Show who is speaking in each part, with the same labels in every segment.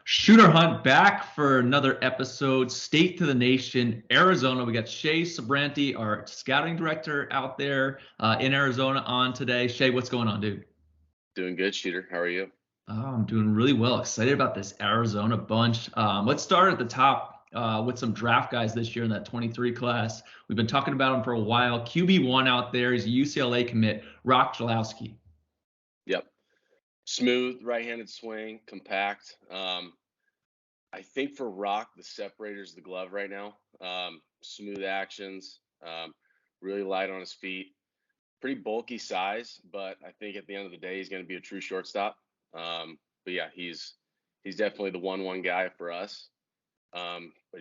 Speaker 1: Shooter Hunt back for another episode. State to the Nation, Arizona. We got Shea Sbranti, our scouting director out there in Arizona on today. Shea, what's going on, dude?
Speaker 2: Doing good, Shooter. How are you?
Speaker 1: Oh, I'm doing really well. Excited about this Arizona bunch. Let's start at the top with some draft guys this year in that 23 class. We've been talking about him for a while. QB1 out there. He's a UCLA commit, Rock Jalowski.
Speaker 2: Yep. Smooth, right-handed swing, compact. I think for Rock, the separator's the glove right now. Smooth actions, really light on his feet. Pretty bulky size, but I think at the end of the day, he's going to be a true shortstop. But yeah, he's definitely the 1-1 guy for us. But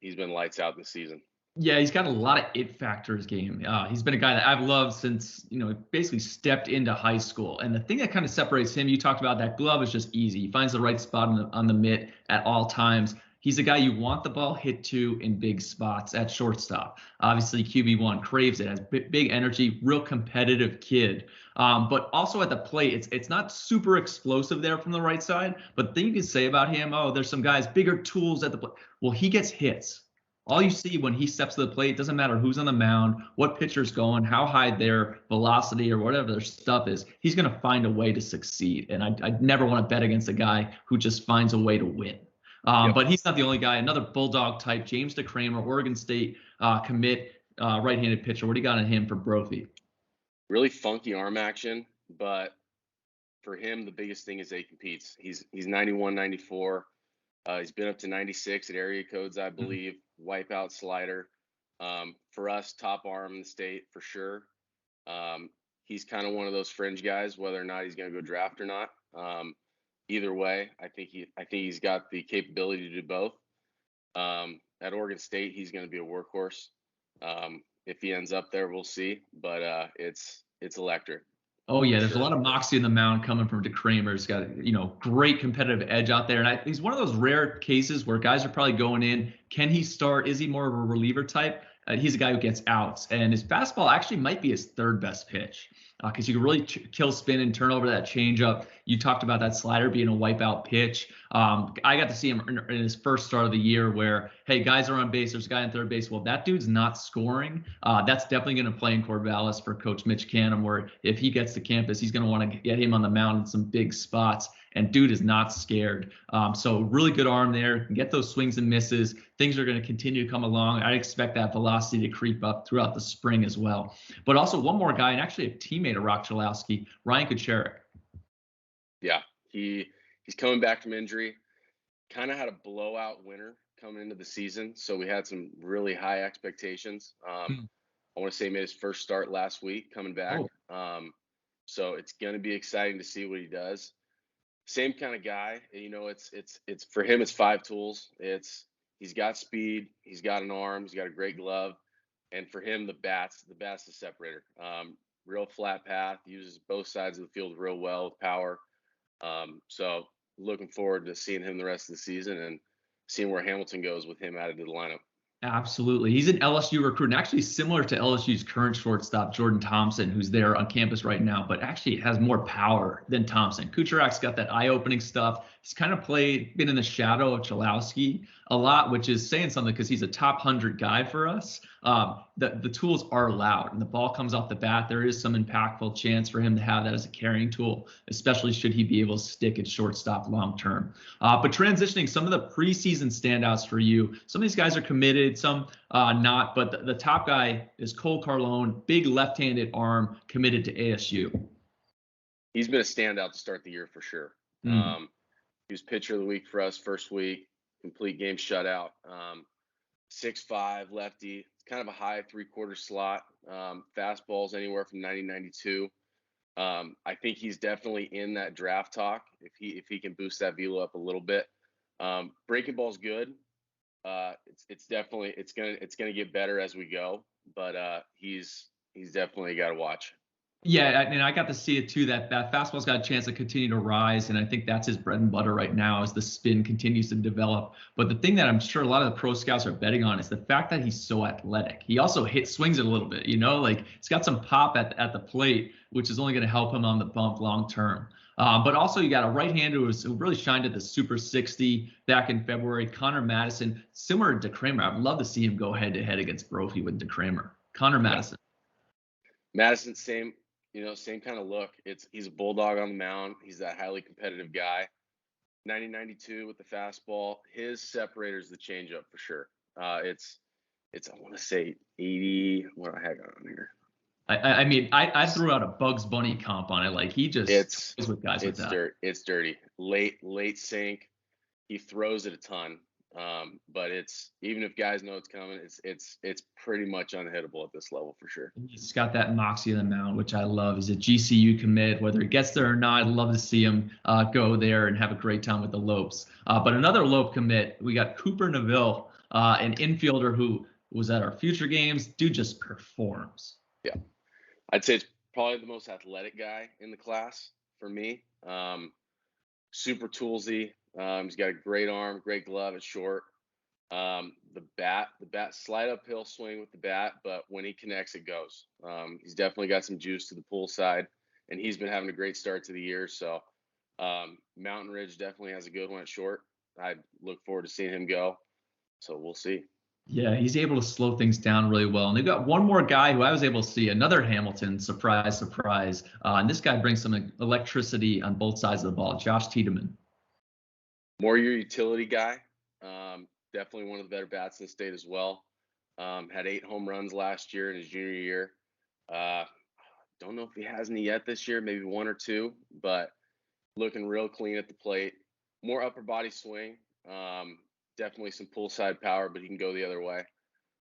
Speaker 2: he's been lights out this season.
Speaker 1: Yeah, he's got a lot of it factor his game. He's been a guy that I've loved since, basically stepped into high school. And the thing that kind of separates him, you talked about that glove is just easy. He finds the right spot on the mitt at all times. He's a guy you want the ball hit to in big spots at shortstop. Obviously, QB1 craves it, has big energy, real competitive kid. But also at the plate, it's not super explosive there from the right side. But the thing you can say about him, there's some guys, bigger tools at the plate. Well, he gets hits. All you see when he steps to the plate, doesn't matter who's on the mound, what pitcher's going, how high their velocity or whatever their stuff is, he's going to find a way to succeed. And I never want to bet against a guy who just finds a way to win.
Speaker 2: Yep.
Speaker 1: But he's not the only guy. Another Bulldog type, James DeCramer, Oregon State commit, right-handed pitcher. What do you got on him for Brophy?
Speaker 2: Really funky arm action, but for him, the biggest thing is that he competes. He's 91, 94. He's been up to 96 at area codes, I believe. Wipeout slider. For us, top arm in the state for sure. He's kind of one of those fringe guys, whether or not he's going to go draft or not. Either way, I think he's got the capability to do both. At Oregon State, he's going to be a workhorse. If he ends up there, we'll see. But it's electric.
Speaker 1: Oh, yeah, there's a lot of moxie in the mound coming from DeCramer. He's got, great competitive edge out there. And he's one of those rare cases where guys are probably going in. Can he start? Is he more of a reliever type? He's a guy who gets outs. And his fastball actually might be his third best pitch because you can really kill spin and turn over that changeup. You talked about that slider being a wipeout pitch. I got to see him in his first start of the year where, hey, guys are on base. There's a guy on third base. Well, that dude's not scoring. That's definitely going to play in Corvallis for Coach Mitch Canham, where if he gets to campus, he's going to want to get him on the mound in some big spots. And dude is not scared. So really good arm there. Can get those swings and misses. Things are going to continue to come along. I expect that velocity to creep up throughout the spring as well. But also one more guy, and actually a teammate of Rock Jalowski, Ryan Kucherik.
Speaker 2: Yeah, he's coming back from injury. Kind of had a blowout winter coming into the season, so we had some really high expectations. I want to say he made his first start last week coming back. So it's going to be exciting to see what he does. Same kind of guy, it's for him, it's five tools. He's got speed, he's got an arm, he's got a great glove. And for him, the bat's the separator. Real flat path, uses both sides of the field real well with power. So looking forward to seeing him the rest of the season and seeing where Hamilton goes with him added to the lineup.
Speaker 1: Absolutely. He's an LSU recruit, and actually similar to LSU's current shortstop, Jordan Thompson, who's there on campus right now, but actually has more power than Thompson. Kucherik's got that eye-opening stuff. He's kind of been in the shadow of Jalowski a lot, which is saying something because he's a top 100 guy for us. The tools are loud, and the ball comes off the bat. There is some impactful chance for him to have that as a carrying tool, especially should he be able to stick at shortstop long term. But transitioning, some of the preseason standouts for you, some of these guys are committed, some not, but the top guy is Cole Carlone, big left-handed arm, committed to ASU.
Speaker 2: He's been a standout to start the year for sure. He was pitcher of the week for us first week, complete game shutout. 6'5", lefty, kind of a high three-quarter slot. Fastballs anywhere from 90-92. I think he's definitely in that draft talk if he can boost that velo up a little bit. Breaking ball's good. It's gonna get better as we go, but he's definitely got to watch.
Speaker 1: Yeah, and I got to see it too. That fastball's got a chance to continue to rise, and I think that's his bread and butter right now as the spin continues to develop. But the thing that I'm sure a lot of the pro scouts are betting on is the fact that he's so athletic. He also swings it a little bit, like he's got some pop at the plate, which is only going to help him on the bump long term. But also you got a right-hander who really shined at the Super 60 back in February. Connor Madison, similar to DeCramer. I'd love to see him go head-to-head against Brophy with DeCramer. Connor
Speaker 2: Yeah.
Speaker 1: Madison.
Speaker 2: Madison, same kind of look. He's a bulldog on the mound. He's that highly competitive guy. 90-92 with the fastball. His separator is the changeup for sure. It's I want to say 80. What do I have on here?
Speaker 1: I mean, I threw out a Bugs Bunny comp on it. Like he just plays with guys with that.
Speaker 2: It's dirty. Late sink. He throws it a ton. But it's, even if guys know it's coming, it's pretty much unhittable at this level for sure.
Speaker 1: He's got that moxie on the mound, which I love. He's a GCU commit. Whether he gets there or not, I'd love to see him go there and have a great time with the Lopes. But another Lope commit, we got Cooper Neville, an infielder who was at our future games. Dude just performs.
Speaker 2: Yeah, I'd say it's probably the most athletic guy in the class for me. Super toolsy. He's got a great arm, great glove. It's short. The bat, slight uphill swing with the bat, but when he connects, it goes. He's definitely got some juice to the pull side, and he's been having a great start to the year. So Mountain Ridge definitely has a good one at short. I look forward to seeing him go. So we'll see.
Speaker 1: Yeah, he's able to slow things down really well. And they've got one more guy who I was able to see, another Hamilton, surprise. And this guy brings some electricity on both sides of the ball, Josh Tiedemann.
Speaker 2: More your utility guy. Definitely one of the better bats in the state as well. Had 8 home runs last year in his junior year. Don't know if he has any yet this year, maybe 1 or 2, but looking real clean at the plate. More upper body swing. Definitely some pull side power, but he can go the other way.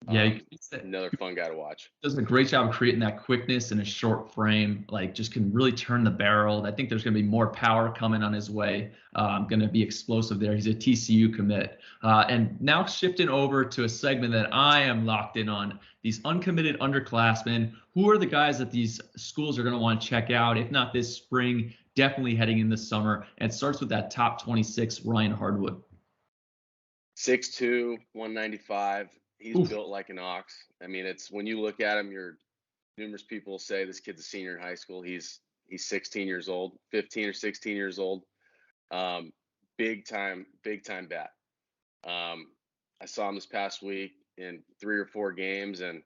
Speaker 1: Yeah,
Speaker 2: another fun guy to watch.
Speaker 1: Does a great job of creating that quickness in a short frame. Like, just can really turn the barrel. I think there's going to be more power coming on his way. Going to be explosive there. He's a TCU commit. And now shifting over to a segment that I am locked in on, these uncommitted underclassmen. Who are the guys that these schools are going to want to check out? If not this spring, definitely heading in the summer. And it starts with that top 26, Ryan Hardwood.
Speaker 2: 6'2", 195. He's
Speaker 1: Oof.
Speaker 2: built like an ox. I mean, it's, when you look at him, numerous people say this kid's a senior in high school. He's 16 years old, 15 or 16 years old. Big time bat. I saw him this past week in 3 or 4 games, and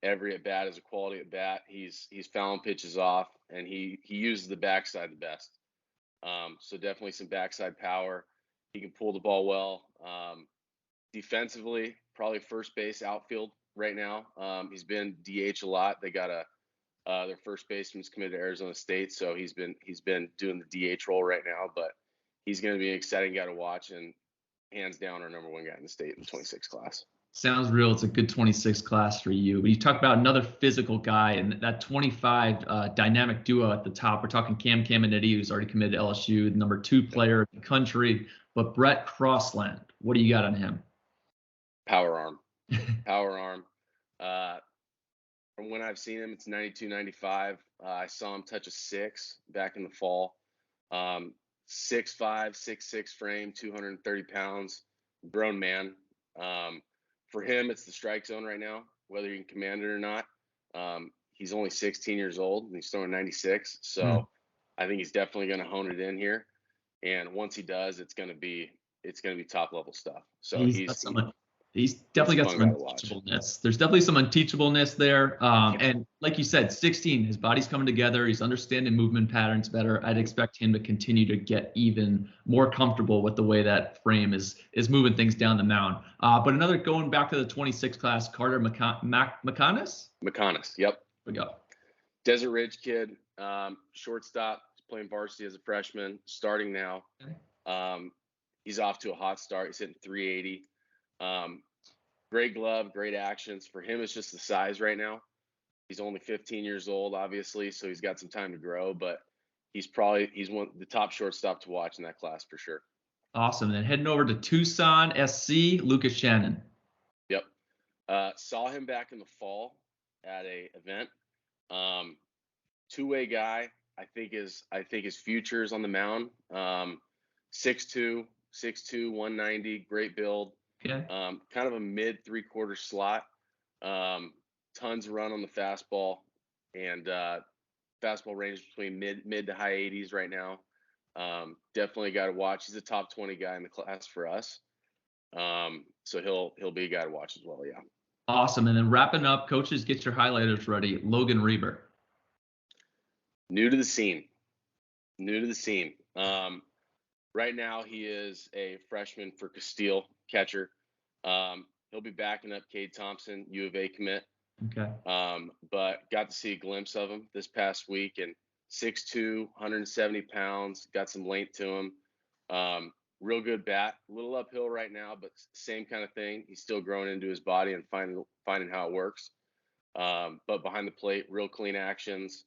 Speaker 2: every at bat is a quality at bat. He's fouling pitches off, and he uses the backside the best. So definitely some backside power. He can pull the ball well. Defensively, probably first base, outfield right now. He's been DH a lot. They got their first baseman's committed to Arizona State, so he's been doing the DH role right now. But he's going to be an exciting guy to watch, and hands down our number 1 guy in the state in the 26 class.
Speaker 1: Sounds real. It's a good 26 class for you. But you talk about another physical guy, and that 25 dynamic duo at the top. We're talking Cam Caminiti, who's already committed to LSU, the number 2 player in the country. But Brett Crossland, what do you got on him?
Speaker 2: Power arm. From when I've seen him, it's 92, 95. I saw him touch a 6 back in the fall. 6'5", 6'6" frame, 230 pounds, grown man. For him, it's the strike zone right now, whether he can command it or not. He's only 16 years old, and he's throwing 96. So I think he's definitely going to hone it in here. And once he does, it's going to be top level stuff. So
Speaker 1: he's definitely got some unteachableness. There's definitely some unteachableness there. And like you said, 16, his body's coming together. He's understanding movement patterns better. I'd expect him to continue to get even more comfortable with the way that frame is moving things down the mound. But another, going back to the 26 class, Carter McConis?
Speaker 2: McConis, yep.
Speaker 1: We go.
Speaker 2: Desert Ridge kid, shortstop, playing varsity as a freshman, starting now. Okay. He's off to a hot start. He's hitting 380. Great glove, great actions. For him, it's just the size right now. He's only 15 years old, obviously, so he's got some time to grow, but he's one of the top shortstop to watch in that class for sure.
Speaker 1: Awesome. Then heading over to Tucson SC, Lucas Shannon.
Speaker 2: Yep. Saw him back in the fall at a event. Two-way guy. I think his future is on the mound. 6'2", 190, great build.
Speaker 1: Okay.
Speaker 2: Kind of a mid 3/4 slot. Tons of run on the fastball, and fastball range between mid to high 80s right now. Definitely a guy to watch. He's a top 20 guy in the class for us. So he'll be a guy to watch as well. Yeah.
Speaker 1: Awesome. And then wrapping up, coaches, get your highlighters ready. Logan Reber.
Speaker 2: New to the scene. New to the scene. Right now he is a freshman for Castile, catcher. He'll be backing up Cade Thompson, U of A commit.
Speaker 1: Okay.
Speaker 2: But got to see a glimpse of him this past week, and 6'2", 170 pounds, got some length to him. Real good bat, a little uphill right now, but same kind of thing. He's still growing into his body and finding how it works. But behind the plate, real clean actions,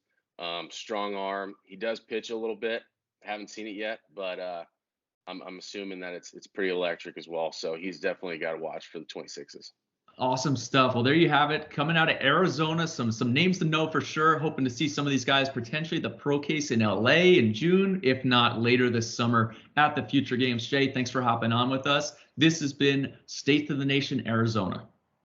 Speaker 2: strong arm. He does pitch a little bit. Haven't seen it yet, but I'm assuming that it's pretty electric as well. So he's definitely a guy to watch for the 26s.
Speaker 1: Awesome stuff. Well, there you have it. Coming out of Arizona, some names to know for sure. Hoping to see some of these guys potentially the pro case in LA in June, if not later this summer at the Future Games. Shea, thanks for hopping on with us. This has been State of the Nation, Arizona.